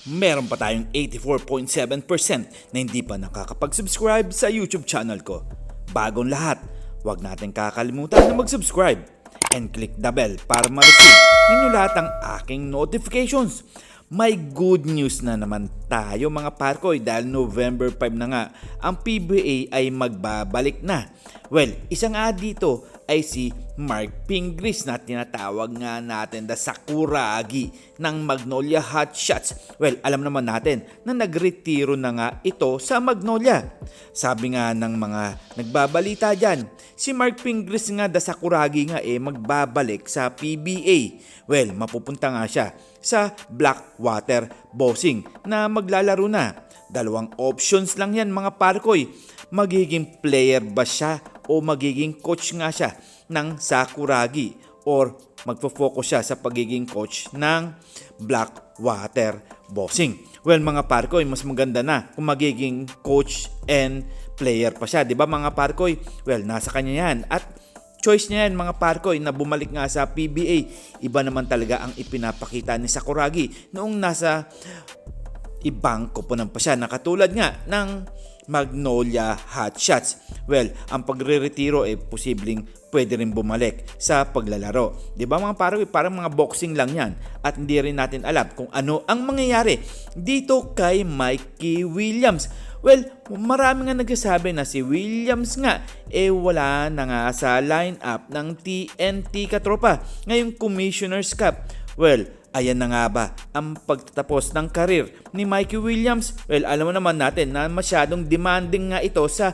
Meron pa tayong 84.7% na hindi pa nakakapag-subscribe sa YouTube channel ko. Bagong lahat, huwag natin kakalimutan na mag-subscribe and click the bell para ma-receive ninyo lahat ng aking notifications. May good news na naman tayo mga parkoy dahil November 5 na nga ang PBA ay magbabalik na. Well, isa nga dito ay si Mark Pingris na tinatawag nga natin the Sakuragi ng Magnolia Hotshots. Well, alam naman natin na nagretiro na nga ito sa Magnolia. Sabi nga ng mga nagbabalita dyan, si Mark Pingris nga the Sakuragi nga magbabalik sa PBA. Well, mapupunta nga siya sa Blackwater Boxing na maglalaro na. Dalawang options lang yan mga parkoy. Magiging player ba siya o magiging coach nga siya ng Sakuragi or magfo-focus siya sa pagiging coach ng Blackwater Boxing. Well mga parkoy, mas maganda na kung magiging coach and player pa siya. Diba mga parkoy? Well, nasa kanya yan at choice niya yan mga parkoy na bumalik nga sa PBA. Iba naman talaga ang ipinapakita ni Sakuragi noong nasa ibang koponan pa siya na katulad nga ng Magnolia Hotshots. Well, ang pagre-retiro posibleng pwede rin bumalik sa paglalaro. Di ba mga parang mga boxing lang yan at hindi rin natin alam kung ano ang mangyayari dito kay Mikey Williams. Well, marami nga nagsasabi na si Williams nga wala na nga sa lineup ng TNT Katropa ngayong Commissioner's Cup. Well, ayan na nga ba ang pagtatapos ng karir ni Mikey Williams? Well, alam mo naman natin na masyadong demanding nga ito sa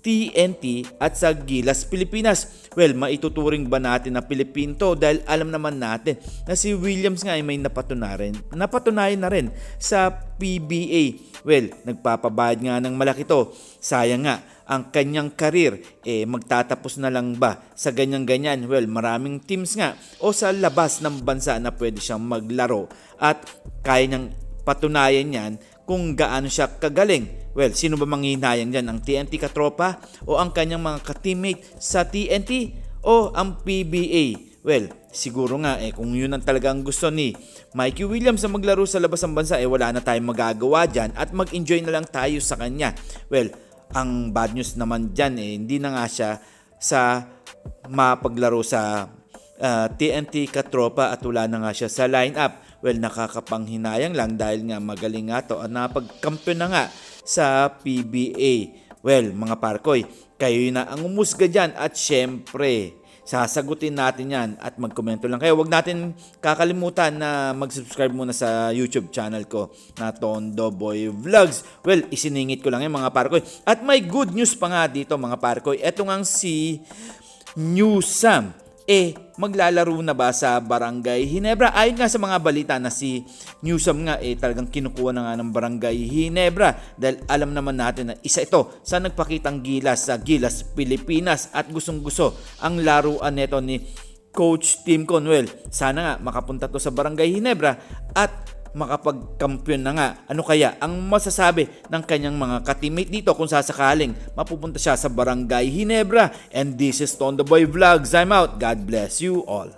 TNT at sa Gilas Pilipinas. Well, maituturing ba natin na Pilipino dahil alam naman natin na si Williams nga ay may napatunayan na rin sa PBA. Well, nagpapabayad nga ng malaki to. Sayang nga, ang kanyang karir magtatapos na lang ba sa ganyan-ganyan? Well, maraming teams nga o sa labas ng bansa na pwede siyang maglaro at kaya niyang patunayan yan kung gaano siya kagaling. Well, sino ba manghihinayang dyan? Ang TNT Katropa o ang kanyang mga ka-teammate sa TNT o ang PBA? Well, siguro nga kung yun ang talagang gusto ni Mikey Williams na maglaro sa labas ng bansa wala na tayong magagawa dyan at mag-enjoy na lang tayo sa kanya. Well, ang bad news naman dyan hindi na nga siya sa mapaglaro sa TNT Katropa at wala na nga siya sa lineup. Well, nakakapanghinayang lang dahil nga magaling nga to at napagkampiyon na nga sa PBA. Well, mga parkoy, kayo na ang umusga dyan at syempre, sasagutin natin yan at magkomento lang kayo. Huwag natin kakalimutan na mag-subscribe muna sa YouTube channel ko na Tondo Boy Vlogs. Well, isiningit ko lang yan mga parkoy. At may good news pa nga dito mga parkoy. Ito nga si Newsam. Maglalaro na ba sa Barangay Ginebra? Ayon nga sa mga balita na si Newsam nga talagang kinukuha na nga ng Barangay Ginebra dahil alam naman natin na isa ito sa nagpakitang gilas sa Gilas Pilipinas at gustong-gusto ang laruan nito ni Coach Tim Conwell. Sana nga makapunta to sa Barangay Ginebra at makapagkampiyon na nga. Ano kaya ang masasabi ng kanyang mga ka-teammate dito kung sasakaling mapupunta siya sa Barangay Ginebra? And this is Tondo Boy Vlogs. I'm out. God bless you all.